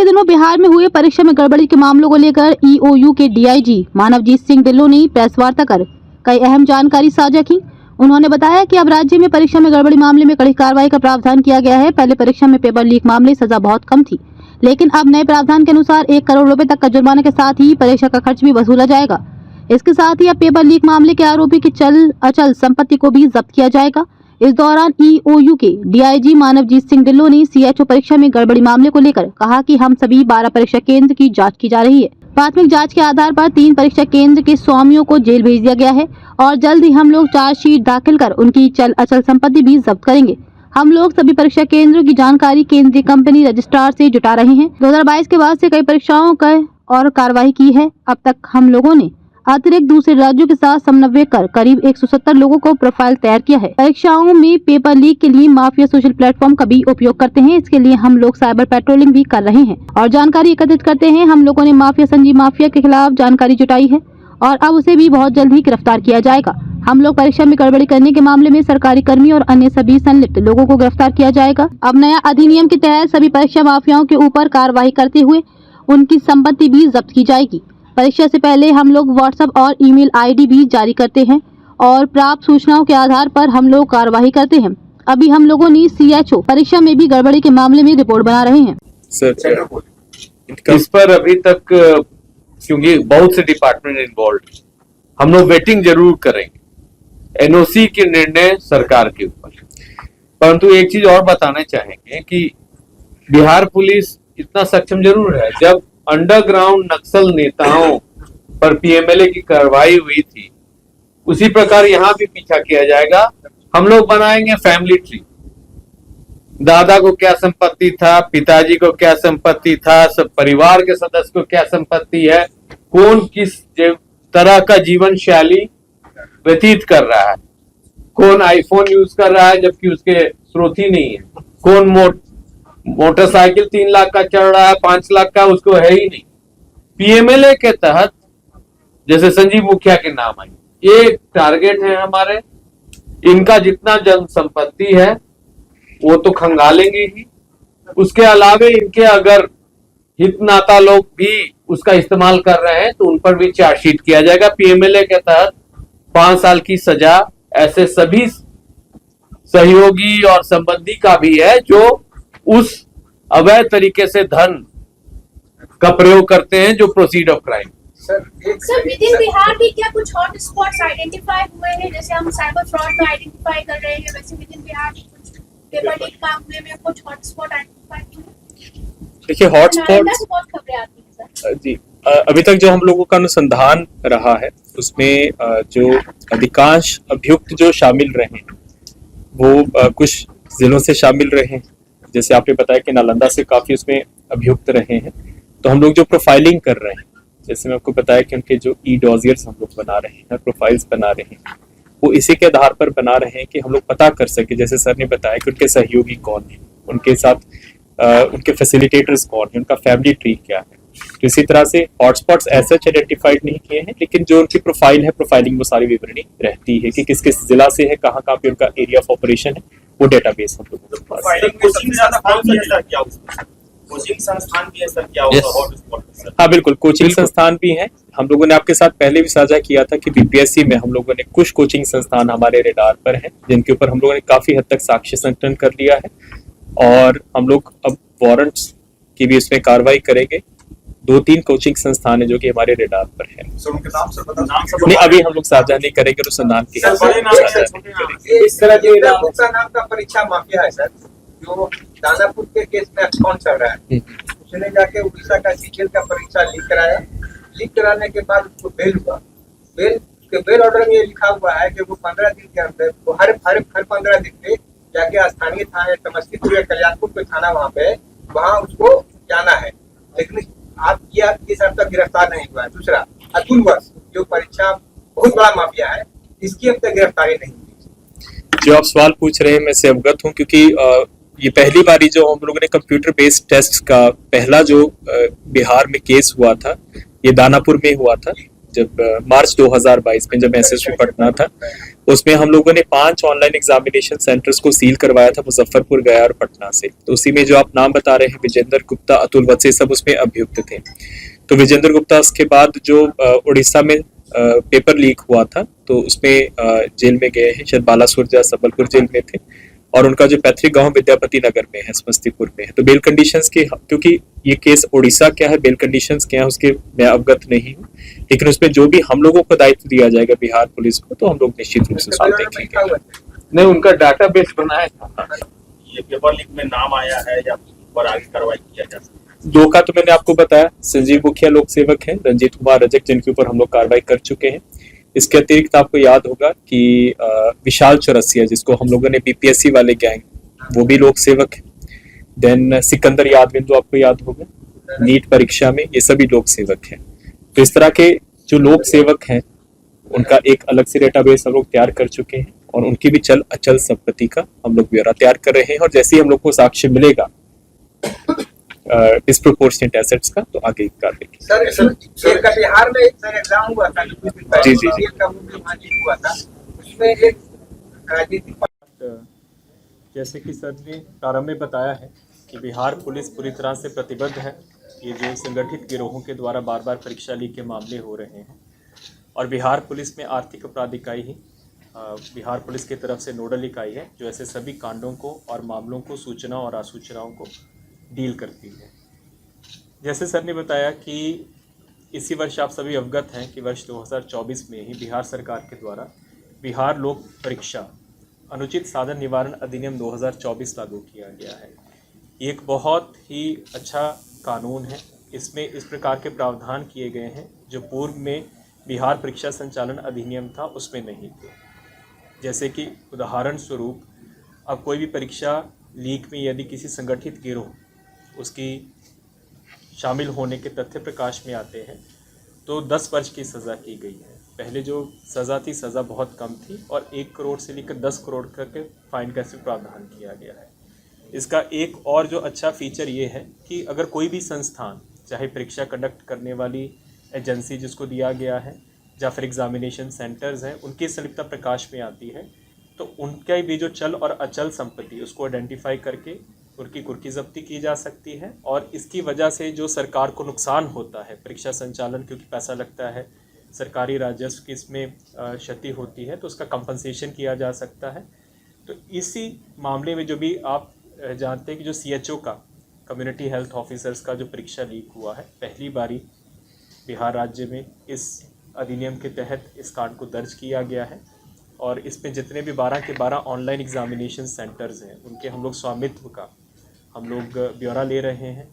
बीते दिनों बिहार में हुए परीक्षा में गड़बड़ी के मामलों को लेकर ईओयू के डीआईजी मानवजीत सिंह ढिल्लों ने प्रेस वार्ता कर कई अहम जानकारी साझा की। उन्होंने बताया कि अब राज्य में परीक्षा में गड़बड़ी मामले में कड़ी कार्रवाई का प्रावधान किया गया है। पहले परीक्षा में पेपर लीक मामले सजा बहुत कम थी, लेकिन अब नए प्रावधान के अनुसार 1 करोड़ रुपए तक का जुर्माना के साथ ही परीक्षा का खर्च भी वसूला जाएगा। इसके साथ ही अब पेपर लीक मामले के आरोपी की चल अचल संपत्ति को भी जब्त किया जाएगा। इस दौरान ईओयू के डीआईजी मानवजीत सिंह ढिल्लों ने सीएचओ परीक्षा में गड़बड़ी मामले को लेकर कहा कि हम सभी 12 परीक्षा केंद्र की जांच की जा रही है। प्राथमिक जांच के आधार पर 3 परीक्षा केंद्र के स्वामियों को जेल भेज दिया गया है और जल्द ही हम लोग चार्जशीट दाखिल कर उनकी चल अचल संपत्ति भी जब्त करेंगे। हम लोग सभी परीक्षा केंद्रों की जानकारी केंद्रीय कंपनी रजिस्ट्रार से जुटा रहे हैं। 2022 के बाद से कई परीक्षाओं का और कार्रवाई की है। अब तक हम लोगों ने अतिरिक्त दूसरे राज्यों के साथ समन्वय कर करीब 170 लोगों को प्रोफाइल तैयार किया है। परीक्षाओं में पेपर लीक के लिए माफिया सोशल प्लेटफॉर्म का भी उपयोग करते हैं। इसके लिए हम लोग साइबर पेट्रोलिंग भी कर रहे हैं और जानकारी एकत्रित करते हैं। हम लोगों ने माफिया संजीव माफिया के खिलाफ जानकारी जुटाई है और अब उसे भी बहुत जल्द ही गिरफ्तार किया जाएगा। हम लोग परीक्षा में गड़बड़ी करने के मामले में सरकारी कर्मी और अन्य सभी संलिप्त लोगों को गिरफ्तार किया जाएगा। अब नया अधिनियम के तहत सभी परीक्षा माफियाओं के ऊपर कार्रवाई करते हुए उनकी संपत्ति भी जब्त की जाएगी। परीक्षा से पहले हम लोग व्हाट्सएप और ईमेल आईडी भी जारी करते हैं और प्राप्त सूचनाओं के आधार पर हम लोग कार्रवाई करते हैं। अभी हम लोगों ने सीएचओ परीक्षा में भी गड़बड़ी के मामले में रिपोर्ट बना रहे हैं। सर, इस पर अभी तक क्योंकि बहुत से डिपार्टमेंट इन्वॉल्व, हम लोग वेटिंग जरूर करेंगे एनओसी के निर्णय सरकार के ऊपर। परंतु एक चीज और बताना चाहेंगे कि बिहार पुलिस इतना सक्षम जरूर है। जब अंडरग्राउंड नक्सल नेताओं पर पीएमएलए की कार्रवाई हुई थी, उसी प्रकार यहाँ भी पीछा किया जाएगा। हम लोग बनाएंगे फैमिली ट्री। दादा को क्या संपत्ति था, पिताजी को क्या संपत्ति था, सब परिवार के सदस्य को क्या संपत्ति है, कौन किस तरह का जीवन शैली व्यतीत कर रहा है, कौन आईफोन यूज कर रहा है जबकि उसके स्रोत ही नहीं है, कौन मोटरसाइकिल 3 लाख का चढ़ रहा है, 5 लाख का उसको है ही नहीं। पीएमएलए के तहत जैसे संजीव मुखिया के नाम आई, ये टारगेट है हमारे। इनका जितना जन संपत्ति है वो तो खंगालेंगे ही, उसके अलावे इनके अगर हितनाता लोग भी उसका इस्तेमाल कर रहे हैं तो उन पर भी चार्जशीट किया जाएगा। पीएमएलए के तहत 5 साल की सजा ऐसे सभी सहयोगी और संबंधी का भी है जो उस अवैध तरीके से धन का प्रयोग करते हैं, जो proceed of crime. Sir, with in Bihar भी क्या कुछ हॉट स्पॉट्स आइडेंटिफाई हुए हैं? जैसे हम साइबर फ्रॉड में आइडेंटिफाई कर रहे हैं, वैसे विद इन बिहार भी कुछ पेपर लीक मामले में कुछ हॉट स्पॉट आइडेंटिफाई हुए? देखिए, हॉट स्पॉट बहुत खबरें आती हैं सर जी। अभी तक जो हम लोगों का अनुसंधान रहा है उसमें जो अधिकांश अभियुक्त जो शामिल रहे हैं वो कुछ जिलों से शामिल रहे हैं। जैसे आपने बताया कि नालंदा से काफी उसमें अभियुक्त रहे हैं। तो हम लोग जो प्रोफाइलिंग कर रहे हैं, जैसे मैं आपको बताया कि उनके जो ई डॉजियर्स हम लोग बना रहे हैं, प्रोफाइल्स बना रहे हैं, वो इसी के आधार पर बना रहे हैं कि हम लोग पता कर सके, जैसे सर ने बताया कि उनके सहयोगी कौन है, उनके साथ उनके फैसिलिटेटर्स कौन है, उनका फैमिली ट्री क्या है। तो इसी तरह से हॉटस्पॉट्स ऐसे आइडेंटिफाइड नहीं किए हैं, लेकिन जो उनकी प्रोफाइल है, प्रोफाइलिंग वो सारी विवरणी रहती है कि किस किस जिला से है, कहाँ कहाँ पे उनका एरिया ऑफ ऑपरेशन है, वो डेटाबेस हम लोगों के पास है। कोचिंग संस्थान भी है सर, क्या होगा हॉटस्पॉट? हाँ बिल्कुल, कोचिंग संस्थान भी हैं। हम लोगों ने आपके साथ पहले भी साझा किया था कि बीपीएससी में हम लोगों ने कुछ कोचिंग संस्थान हमारे रेडार पर हैं, जिनके ऊपर हम लोगों ने काफी हद तक साक्ष्य संकलन कर लिया है और हम लोग अब वारंट्स की भी इसमें कार्रवाई करेंगे। 2-3 कोचिंग संस्थान है जो कि हमारे रेडार पर है। उनके नाम से बता नहीं, अभी हम लोग साझा नहीं करेंगे, अनुसंधान की इस तरह के नाम का परीक्षा माफिया है सर, जो दानापुर के केस में कौन चल रहा है। उसने जाके उड़ीसा का सीजीएल का परीक्षा लीक कराया। लीक कराने के बाद उसको बेल हुआ। बेल ऑर्डर में ये लिखा हुआ है कि वो 15 दिन के अंदर, वो हर 15 दिन पे जाके स्थानीय थाने समस्तीपुर या कल्याणपुर के थाना वहाँ उसको जाना है। लेकिन आप इस अब तक गिरफ्तार नहीं हुआ है। दूसरा, अतुल वर्ष जो परीक्षा बहुत बड़ा माफिया है, इसकी अब तक गिरफ्तारी नहीं हुई। जो आप सवाल पूछ रहे हैं मैं से अवगत हूँ, क्योंकि ये पहली बारी जो हम लोगों ने कंप्यूटर बेस्ड टेस्ट का पहला जो बिहार में केस हुआ था, ये दानापुर में हुआ था जब मार्च 2022 में जब मैं एसएसवी पटना था, उसमें हम लोगों ने 5 ऑनलाइन एग्जामिनेशन सेंटर्स को सील करवाया था, मुजफ्फरपुर, गया और पटना से। तो उसी में जो आप नाम बता रहे हैं, विजेंद्र गुप्ता, अतुल वत्से, सब उसमें अभियुक्त थे। तो विजेंद्र गुप्ता के बाद जो उड़ीसा में पेपर लीक हुआ था, तो उसमें जेल में गए हैं, शायद बालासुर या सबलपुर जेल में थे, और उनका जो पैतृक गांव विद्यापति नगर में है, समस्तीपुर में है। तो बेल कंडीशंस के, क्योंकि ये केस उड़ीसा क्या है, बेल कंडीशंस क्या है, उसके मैं अवगत नहीं हूँ, लेकिन उसमें जो भी हम लोगों को दायित्व दिया जाएगा बिहार पुलिस को, तो हम लोग निश्चित रूप से उसको देखेंगे। नहीं, उनका डाटाबेस बनाया था। ये पेपर लीक में नाम आया है या पर आगे कार्रवाई किया जा सकता है? 2 का तो मैंने आपको बताया, संजीव मुखिया लोक सेवक हैं, रंजीत कुमार रजक, जिनके ऊपर हम लोग कार्रवाई कर चुके हैं। इसके अतिरिक्त आपको याद होगा कि विशाल चौरसिया, जिसको हम लोगों ने बीपीएससी वाले गैंग, वो भी लोक सेवक है। देन सिकंदर यादविंदु, आपको याद होगा, नीट परीक्षा में, ये सभी लोक सेवक हैं। तो इस तरह के जो लोक सेवक हैं, उनका एक अलग से डेटाबेस हम लोग तैयार कर चुके हैं, और उनकी भी चल अचल संपत्ति का हम लोग ब्यौरा तैयार कर रहे हैं। और जैसे ही हम लोग को साक्ष्य मिलेगा डिस्प्रोपोर्शनेट एसेट्स का, तो आगे कार्रवाई की। सर कटिहार में एक एग्जाम हुआ था, जी, जी, जी। हुआ था, उसमें एक राजनीतिक, जैसे कि सर ने प्रारंभ में बताया है कि बिहार पुलिस पूरी तरह से प्रतिबद्ध है। ये जो संगठित गिरोहों के द्वारा बार बार परीक्षा लीक के मामले हो रहे हैं, और बिहार पुलिस में आर्थिक अपराध इकाई ही बिहार पुलिस की तरफ से नोडल इकाई है, जो ऐसे सभी कांडों को और मामलों को, सूचना और आसूचनाओं को डील करती है। जैसे सर ने बताया कि इसी वर्ष आप सभी अवगत हैं कि वर्ष 2024 में ही बिहार सरकार के द्वारा बिहार लोक परीक्षा अनुचित साधन निवारण अधिनियम 2024 लागू किया गया है। ये एक बहुत ही अच्छा कानून है। इसमें इस प्रकार के प्रावधान किए गए हैं जो पूर्व में बिहार परीक्षा संचालन अधिनियम था उसमें नहीं थे। जैसे कि उदाहरण स्वरूप, अब कोई भी परीक्षा लीक में यदि किसी संगठित गिरोह उसकी शामिल होने के तथ्य प्रकाश में आते हैं तो 10 वर्ष की सज़ा की गई है। पहले जो सज़ा थी, सज़ा बहुत कम थी, और 1 करोड़ से लेकर 10 करोड़ तक फाइन का प्रावधान किया गया है। इसका एक और जो अच्छा फीचर ये है कि अगर कोई भी संस्थान, चाहे परीक्षा कंडक्ट करने वाली एजेंसी जिसको दिया गया है, या फिर एग्जामिनेशन सेंटर्स हैं, उनकी संलिप्तता प्रकाश में आती है, तो उनका भी जो चल और अचल संपत्ति उसको आइडेंटिफाई करके उनकी कुर्की जब्ती की जा सकती है। और इसकी वजह से जो सरकार को नुकसान होता है परीक्षा संचालन, क्योंकि पैसा लगता है, सरकारी राजस्व की इसमें क्षति होती है, तो उसका कंपनसेशन किया जा सकता है। तो इसी मामले में जो भी आप जानते हैं कि जो CHO का, कम्युनिटी हेल्थ ऑफिसर्स का जो परीक्षा लीक हुआ है, पहली बारी बिहार राज्य में इस अधिनियम के तहत इस कांड को दर्ज किया गया है। और इसमें जितने भी 12 के 12 ऑनलाइन एग्जामिनेशन सेंटर्स हैं, उनके हम लोग स्वामित्व का हम लोग ब्यौरा ले रहे हैं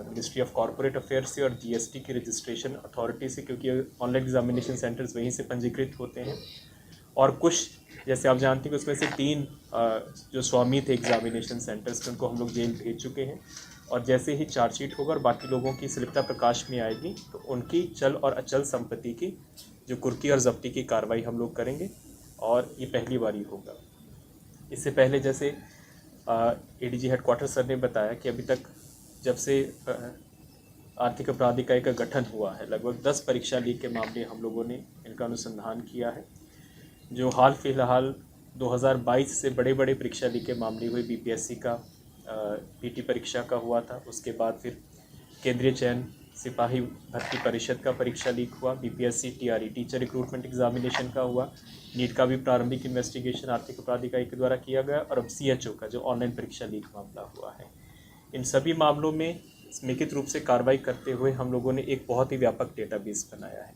मिनिस्ट्री ऑफ कॉर्पोरेट अफेयर्स से और GST की रजिस्ट्रेशन अथॉरिटी से, क्योंकि ऑनलाइन एग्जामिनेशन सेंटर्स वहीं से पंजीकृत होते हैं। और कुछ, जैसे आप जानते हैं कि उसमें से 3 जो स्वामी थे एग्जामिनेशन सेंटर्स के, उनको हम लोग जेल भेज चुके हैं। और जैसे ही चार्जशीट होगा और बाकी लोगों की संलिप्तता प्रकाश में आएगी, तो उनकी चल और अचल संपत्ति की जो कुर्की और जब्ती की कार्रवाई हम लोग करेंगे, और ये पहली बारी होगा। इससे पहले जैसे ADG हेडक्वार्टर सर ने बताया कि अभी तक जब से आर्थिक अपराध इकाई का गठन हुआ है, लगभग 10 परीक्षा लीक के मामले हम लोगों ने इनका अनुसंधान किया है। जो हाल फिलहाल 2022 से बड़े बड़े परीक्षा लीक के मामले हुए, BPSC का PT परीक्षा का हुआ था, उसके बाद फिर केंद्रीय चयन सिपाही भर्ती परिषद का परीक्षा लीक हुआ, BPSC TRE teacher recruitment examination का हुआ, नीट का भी प्रारंभिक इन्वेस्टिगेशन आर्थिक अपराध इकाई के द्वारा किया गया, और अब CHO का जो ऑनलाइन परीक्षा लीक मामला हुआ है। इन सभी मामलों में समेकित रूप से कार्रवाई करते हुए हम लोगों ने एक बहुत ही व्यापक डेटाबेस बनाया है।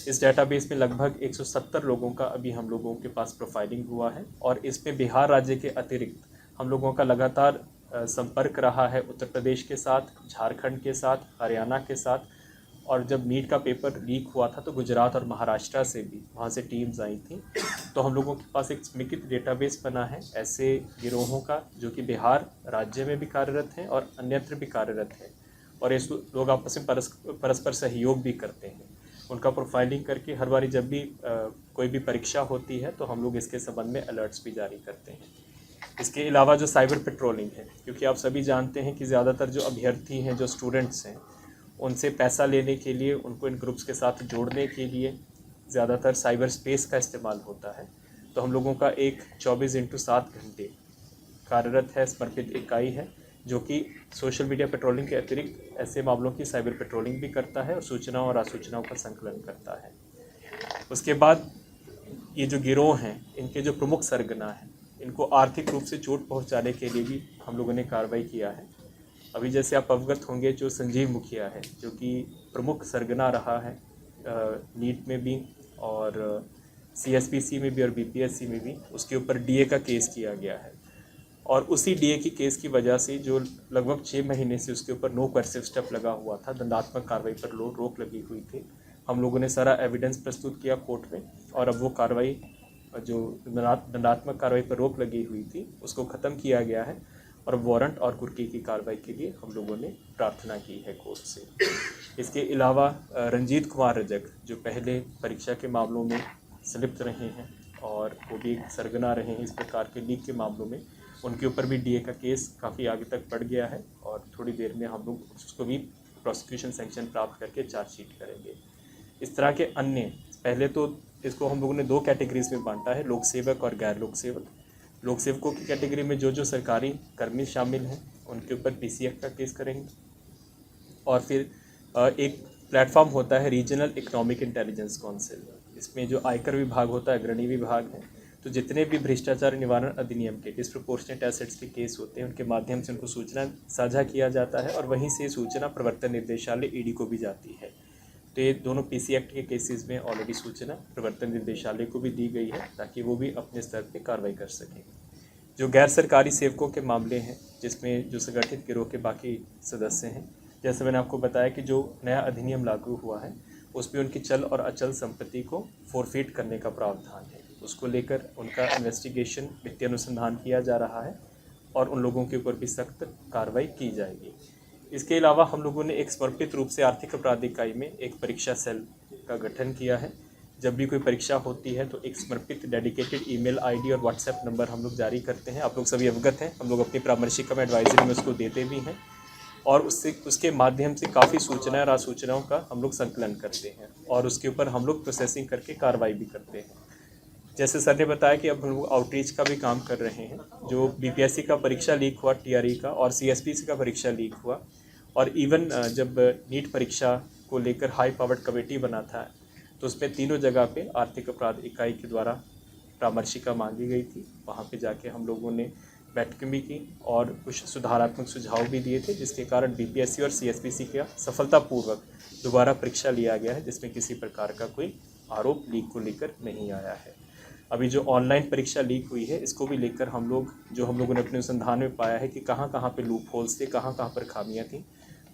इस डेटाबेस में लगभग 170 लोगों का अभी हम लोगों के पास प्रोफाइलिंग हुआ है, और इसमें बिहार राज्य के अतिरिक्त हम लोगों का लगातार संपर्क रहा है उत्तर प्रदेश के साथ, झारखंड के साथ, हरियाणा के साथ, और जब नीट का पेपर लीक हुआ था तो गुजरात और महाराष्ट्र से भी वहाँ से टीम्स आई थी। तो हम लोगों के पास एक समेकित डेटाबेस बना है ऐसे गिरोहों का जो कि बिहार राज्य में भी कार्यरत हैं और अन्यत्र भी कार्यरत हैं, और इस लोग आपस में परस्पर सहयोग भी करते हैं। उनका प्रोफाइलिंग करके हर बारी जब भी कोई भी परीक्षा होती है तो हम लोग इसके संबंध में अलर्ट्स भी जारी करते हैं। इसके अलावा जो साइबर पेट्रोलिंग है, क्योंकि आप सभी जानते हैं कि ज़्यादातर जो अभ्यर्थी हैं, जो स्टूडेंट्स हैं, उनसे पैसा लेने के लिए, उनको इन ग्रुप्स के साथ जोड़ने के लिए ज़्यादातर साइबर स्पेस का इस्तेमाल होता है। तो हम लोगों का एक 24/7 घंटे कार्यरत है, समर्पित इकाई है, जो कि सोशल मीडिया पेट्रोलिंग के अतिरिक्त ऐसे मामलों की साइबर पेट्रोलिंग भी करता है और सूचनाओं और असूचनाओं का संकलन करता है। उसके बाद ये जो गिरोह हैं, इनके जो प्रमुख सरगना हैं, इनको आर्थिक रूप से चोट पहुंचाने के लिए भी हम लोगों ने कार्रवाई किया है। अभी जैसे आप अवगत होंगे, जो संजीव मुखिया है, जो कि प्रमुख सरगना रहा है नीट में भी और सीएसपीसी में भी और बीपीएससी में भी, उसके ऊपर डीए का केस किया गया है। और उसी डीए की केस की वजह से जो लगभग 6 महीने से उसके ऊपर नो कर्सिव स्टेप लगा हुआ था, दंडात्मक कार्रवाई पर रोक लगी हुई थी, हम लोगों ने सारा एविडेंस प्रस्तुत किया कोर्ट में और अब वो कार्रवाई, जो दंडात्मक कार्रवाई पर रोक लगी हुई थी, उसको ख़त्म किया गया है और वारंट और कुर्की की कार्रवाई के लिए हम लोगों ने प्रार्थना की है कोर्ट से। इसके अलावा रंजीत कुमार रजक, जो पहले परीक्षा के मामलों में संलिप्त रहे हैं और वो भी एक सरगना रहे हैं इस प्रकार के लीक के मामलों में, उनके ऊपर भी डीए का केस काफ़ी आगे तक बढ़ गया है और थोड़ी देर में हम लोग उसको भी प्रोसिक्यूशन सैंक्शन प्राप्त करके चार्जशीट करेंगे। इस तरह के अन्य, पहले तो इसको हम लोगों ने 2 कैटेगरीज में बांटा है, लोक सेवक और गैर लोक सेवक। लोक सेवकों की कैटेगरी में जो सरकारी कर्मी शामिल हैं, उनके ऊपर पीसीएफ का केस करेंगे। और फिर एक प्लेटफॉर्म होता है रीजनल इकोनॉमिक इंटेलिजेंस काउंसिल, इसमें जो आयकर विभाग होता है, अग्रणी विभाग है, तो जितने भी भ्रष्टाचार निवारण अधिनियम के डिस्प्रोपोर्शनेट एसेट्स के केस होते हैं, उनके माध्यम से उनको सूचना साझा किया जाता है और वहीं से सूचना प्रवर्तन निर्देशालय ईडी को भी जाती है। तो ये दोनों पीसी एक्ट के केसेस में ऑलरेडी सूचना प्रवर्तन निर्देशालय को भी दी गई है ताकि वो भी अपने स्तर पर कार्रवाई कर सकें। जो गैर सरकारी सेवकों के मामले हैं, जिसमें जो संगठित गिरोह के बाकी सदस्य हैं, जैसे मैंने आपको बताया कि जो नया अधिनियम लागू हुआ है उसमें उनकी चल और अचल संपत्ति को फोरफीट करने का प्रावधान है। उसको लेकर उनका इन्वेस्टिगेशन, वित्तीय अनुसंधान किया जा रहा है और उन लोगों के ऊपर भी सख्त कार्रवाई की जाएगी। इसके अलावा हम लोगों ने एक समर्पित रूप से आर्थिक अपराध इकाई में एक परीक्षा सेल का गठन किया है। जब भी कोई परीक्षा होती है तो एक समर्पित डेडिकेटेड ईमेल आईडी और व्हाट्सएप नंबर हम लोग जारी करते हैं। आप लोग सभी अवगत हैं, हम लोग अपनी परामर्शिका में एडवाइजरी में उसको देते भी हैं और उसके माध्यम से काफ़ी सूचनाएं और आसूचनाओं का हम लोग संकलन करते हैं और उसके ऊपर हम लोग प्रोसेसिंग करके कार्रवाई भी करते हैं। जैसे सर ने बताया कि अब हम लोग आउटरीच का भी काम कर रहे हैं। जो बीपीएससी का परीक्षा लीक हुआ, टीआरई का, और सीएसपीसी का परीक्षा लीक हुआ, और इवन जब नीट परीक्षा को लेकर हाई पावर्ड कमेटी बना था तो उसमें तीनों जगह पे आर्थिक अपराध इकाई के द्वारा परामर्शिका मांगी गई थी। वहाँ पे जाके हम लोगों ने बैठकें भी की और कुछ सुधारात्मक सुझाव भी दिए थे, जिसके कारण बीपीएससी और सीएसपीसी का सफलतापूर्वक दोबारा परीक्षा लिया गया है, जिसमें किसी प्रकार का कोई आरोप लीक को लेकर नहीं आया है। अभी जो ऑनलाइन परीक्षा लीक हुई है, इसको भी लेकर हम लोगों ने अपने अनुसंधान में पाया है कि कहाँ कहाँ पे लूप होल्स थे, कहाँ कहाँ पर खामियाँ थी,